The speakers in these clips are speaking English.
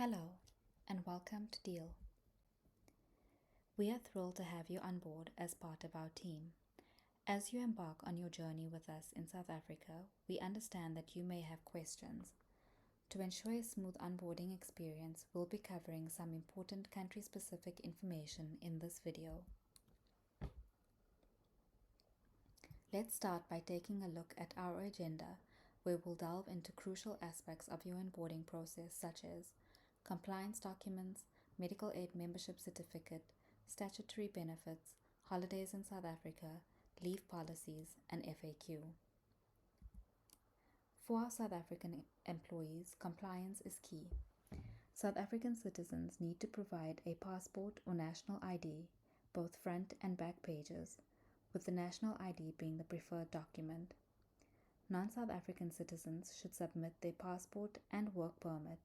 Hello, and welcome to Deel. We are thrilled to have you on board as part of our team. As you embark on your journey with us in South Africa, we understand that you may have questions. To ensure a smooth onboarding experience, we'll be covering some important country-specific information in this video. Let's start by taking a look at our agenda, where we'll delve into crucial aspects of your onboarding process such as compliance documents, medical aid membership certificate, statutory benefits, holidays in South Africa, leave policies, and FAQ. For our South African employees, compliance is key. South African citizens need to provide a passport or national ID, both front and back pages, with the national ID being the preferred document. Non-South African citizens should submit their passport and work permit.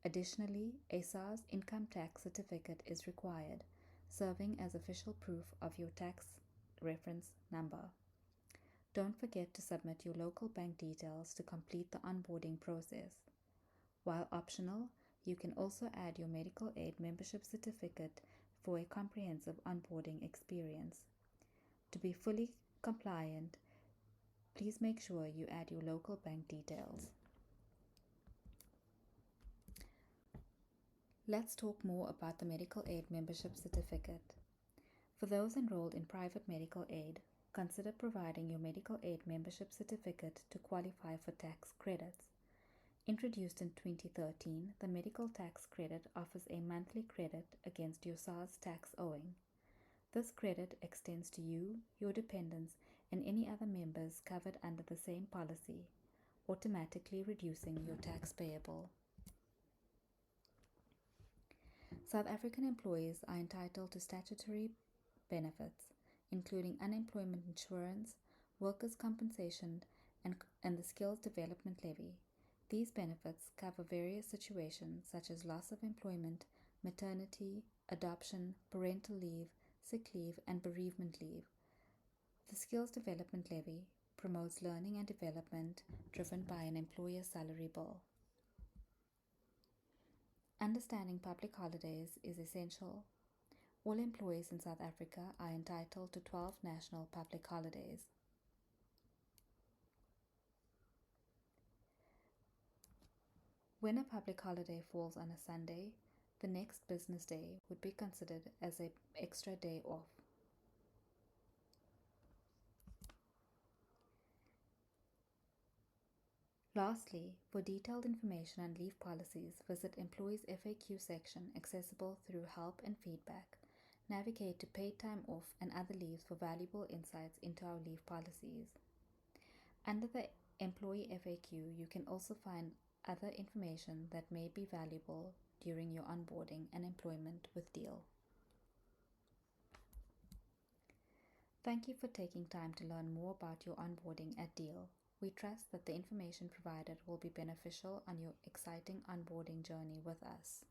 Additionally, a SARS income tax certificate is required, serving as official proof of your tax reference number. Don't forget to submit your local bank details to complete the onboarding process. While optional, you can also add your medical aid membership certificate for a comprehensive onboarding experience. To be fully compliant, please make sure you add your local bank details. Let's talk more about the medical aid membership certificate. For those enrolled in private medical aid, consider providing your medical aid membership certificate to qualify for tax credits. Introduced in 2013, the medical tax credit offers a monthly credit against your SARS tax owing. This credit extends to you, your dependents, and any other members covered under the same policy, automatically reducing your tax payable. South African employees are entitled to statutory benefits, including unemployment insurance, workers' compensation, and the Skills Development Levy. These benefits cover various situations such as loss of employment, maternity, adoption, parental leave, sick leave, and bereavement leave. The Skills Development Levy promotes learning and development driven by an employer's salary bill. Understanding public holidays is essential. All employees in South Africa are entitled to 12 national public holidays. When a public holiday falls on a Sunday, the next business day would be considered as an extra day off. Lastly, for detailed information on leave policies, visit Employees FAQ section accessible through Help and Feedback. Navigate to Paid Time Off and other leaves for valuable insights into our leave policies. Under the Employee FAQ, you can also find other information that may be valuable during your onboarding and employment with Deel. Thank you for taking time to learn more about your onboarding at Deel. We trust that the information provided will be beneficial on your exciting onboarding journey with us.